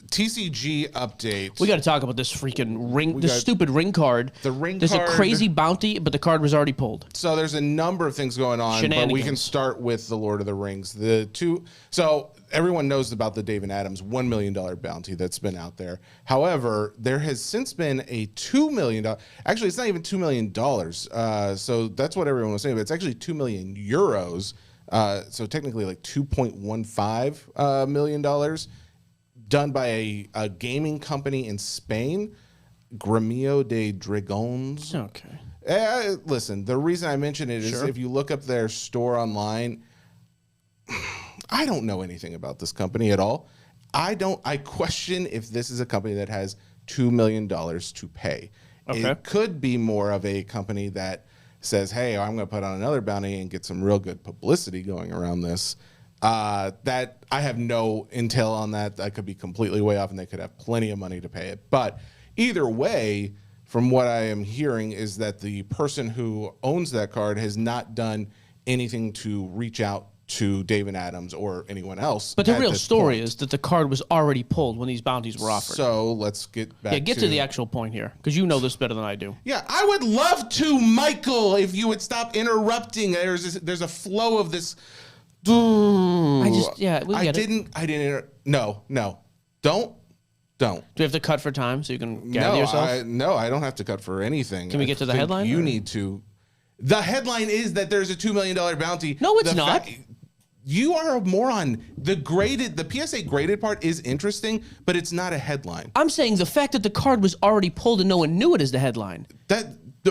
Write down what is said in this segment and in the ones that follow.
TCG update. We got to talk about this freaking ring, this stupid ring card. The ring There's card. a crazy bounty, but the card was already pulled. So there's a number of things going on, but we can start with the Lord of the Rings. So everyone knows about the David Adams $1 million bounty that's been out there. However, there has since been a $2 million. Actually, it's not even $2 million. So that's what everyone was saying, but it's actually 2 million euros. So technically like $2.15 million. Done by a gaming company in Spain, Gremio de Dragons. Okay. Listen, the reason I mention it is if you look up their store online, I don't know anything about this company at all. I question if this is a company that has $2 million to pay. Okay. It could be more of a company that says, hey, I'm going to put on another bounty and get some real good publicity going around this. That I have no intel on that. That could be completely way off and they could have plenty of money to pay it. But either way, from what I am hearing is that the person who owns that card has not done anything to reach out to David Adams or anyone else. But the real story is that the card was already pulled when these bounties were offered. So let's get back to the actual point here, because you know this better than I do. Yeah, I would love to, Michael, if you would stop interrupting. There's a flow of this. No. Don't. Do we have to cut for time so you can gather yourself? No, I don't have to cut for anything. Can we get to the headline? You need to. The headline is that there's a $2 million bounty. No, it's not. You are a moron. The PSA graded part is interesting, but it's not a headline. I'm saying the fact that the card was already pulled and no one knew it is the headline.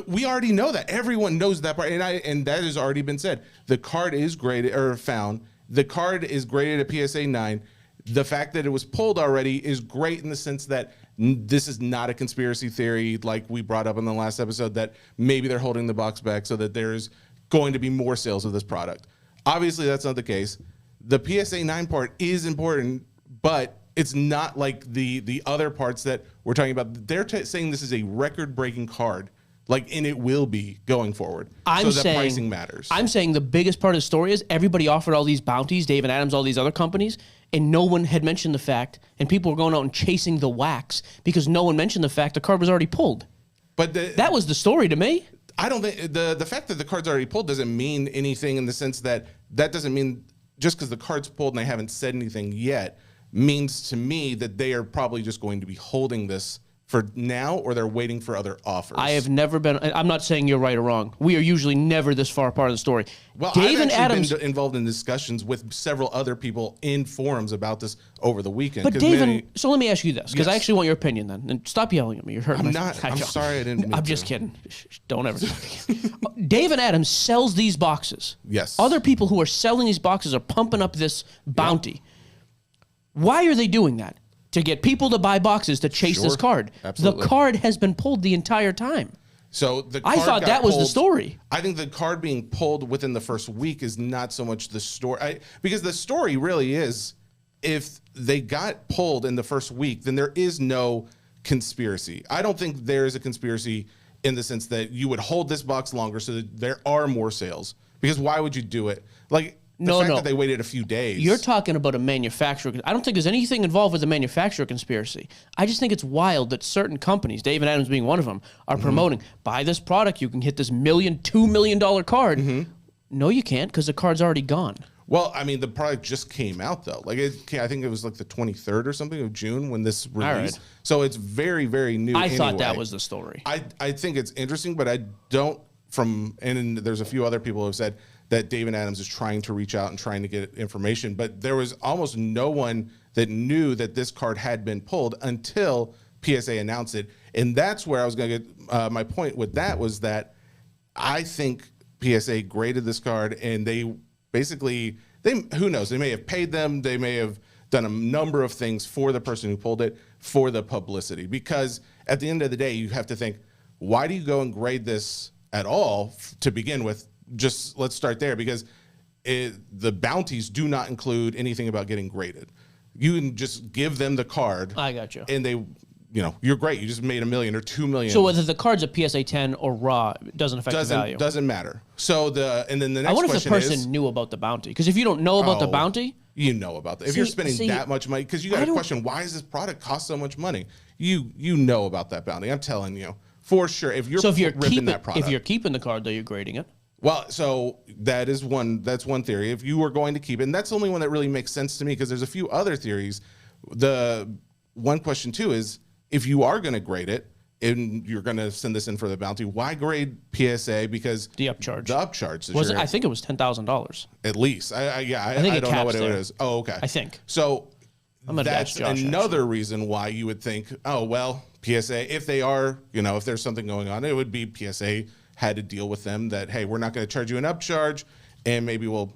We already know that. Everyone knows that part, and that has already been said. The card is graded or found. The card is graded a PSA 9. The fact that it was pulled already is great in the sense that this is not a conspiracy theory like we brought up in the last episode that maybe they're holding the box back so that there's going to be more sales of this product. Obviously, that's not the case. The PSA 9 part is important, but it's not like the other parts that we're talking about. They're saying this is a record-breaking card. And it will be going forward. Pricing matters. I'm saying the biggest part of the story is everybody offered all these bounties, David Adams, all these other companies, and no one had mentioned the fact, and people were going out and chasing the wax because no one mentioned the fact the card was already pulled. But that was the story to me. I don't think the fact that the card's already pulled doesn't mean anything in the sense that doesn't mean just because the card's pulled and they haven't said anything yet means to me that they are probably just going to be holding this for now, or they're waiting for other offers. I have never been. I'm not saying you're right or wrong. We are usually never this far apart of the story. Well, I've actually been involved in discussions with several other people in forums about this over the weekend. But David, so let me ask you this, because I actually want your opinion then. And stop yelling at me. You're hurting my feelings. I'm sorry I didn't. I'm just kidding. Don't ever. David Adams sells these boxes. Yes. Other people who are selling these boxes are pumping up this bounty. Yep. Why are they doing that? To get people to buy boxes to chase this card. Absolutely. The card has been pulled the entire time. So I thought that was the story. I think the card being pulled within the first week is not so much the story. Because the story really is, if they got pulled in the first week, then there is no conspiracy. I don't think there is a conspiracy in the sense that you would hold this box longer so that there are more sales. Because why would you do it? The fact that they waited a few days. You're talking about a manufacturer. I don't think there's anything involved with the manufacturer conspiracy. I just think it's wild that certain companies, David Adams being one of them, are promoting, buy this product, you can hit this $2 million card. No, you can't, because the card's already gone. Well, I mean, the product just came out, though. I think it was the 23rd or something of June when this released. Right. So it's very, very new I thought that was the story. I think it's interesting, but I don't, and there's a few other people who have said, that David Adams is trying to reach out and trying to get information. But there was almost no one that knew that this card had been pulled until PSA announced it. And that's where I was going to get my point with that was that I think PSA graded this card and they basically, who knows, they may have paid them. They may have done a number of things for the person who pulled it for the publicity. Because at the end of the day, you have to think, why do you go and grade this at all to begin with? Just let's start there because the bounties do not include anything about getting graded. You can just give them the card. I got you. And they you're great. You just made $1 million or $2 million. So whether the card's a PSA 10 or raw, it doesn't affect the value. Doesn't matter. So and then the next I wonder if the question person knew about the bounty. Because if you don't know about the bounty, you know about that. If you're spending that much money, because you got to question, why does this product cost so much money? You know about that bounty. I'm telling you for sure. If you're ripping that product, if you're keeping the card, though, you're grading it. Well, so that's one theory. If you were going to keep it, and that's the only one that really makes sense to me, because there's a few other theories. The one question too is, if you are going to grade it and you're going to send this in for the bounty, why grade PSA? Because the upcharge. I think it was $10,000 at least. I don't know what it is. Oh, okay. I think. So that's another reason why you would think, oh well, PSA. If they are, if there's something going on, it would be PSA had to deal with them that, hey, we're not going to charge you an upcharge, and maybe we'll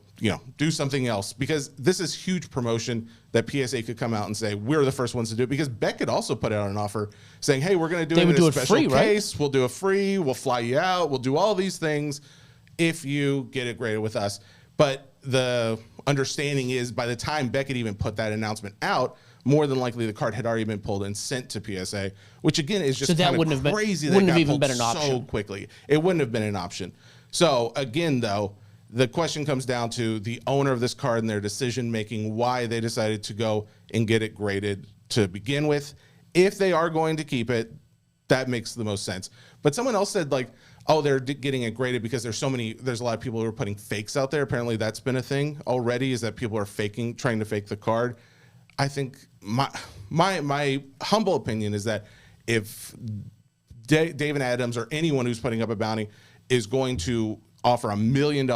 do something else, because this is huge promotion that PSA could come out and say, we're the first ones to do it, because Beckett also put out an offer saying, hey, we're going to do it in a special case. Right? We'll do it free. We'll fly you out. We'll do all these things if you get it graded with us. But the understanding is, by the time Beckett even put that announcement out, more than likely the card had already been pulled and sent to PSA, which again is just kind of crazy. Wouldn't have even been an option so quickly. It wouldn't have been an option. So again, though, the question comes down to the owner of this card and their decision making, why they decided to go and get it graded to begin with. If they are going to keep it, that makes the most sense. But someone else said, like, oh, they're getting it graded because there's a lot of people who are putting fakes out there. Apparently that's been a thing already, is that people are trying to fake the card. I think my humble opinion is that if David Adams or anyone who's putting up a bounty is going to offer $1 million,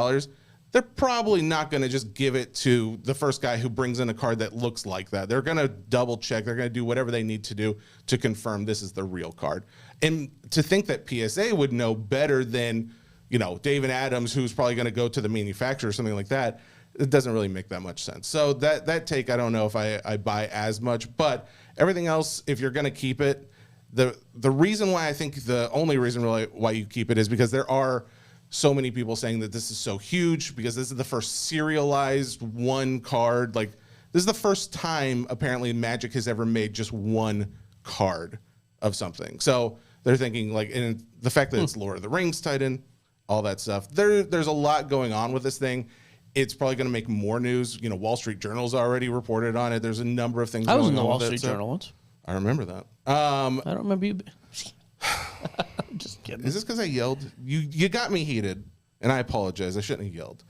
they're probably not going to just give it to the first guy who brings in a card that looks like that. They're going to double check. They're going to do whatever they need to do to confirm this is the real card. And to think that PSA would know better than, David Adams, who's probably going to go to the manufacturer or something like that, it doesn't really make that much sense. So that take, I don't know if I buy as much, but everything else, if you're going to keep it, the reason why I think the only reason really why you keep it is because there are so many people saying that this is so huge, because this is the first serialized one card. Like, this is the first time apparently Magic has ever made just one card of something. So they're thinking, like, and the fact that it's Lord of the Rings Titan, all that stuff. There's a lot going on with this thing. It's probably going to make more news. Wall Street Journal's already reported on it. There's a number of things. I was in the Wall Street Journal once. I remember that. I don't remember you. I'm just kidding. Is this because I yelled? You got me heated, and I apologize. I shouldn't have yelled.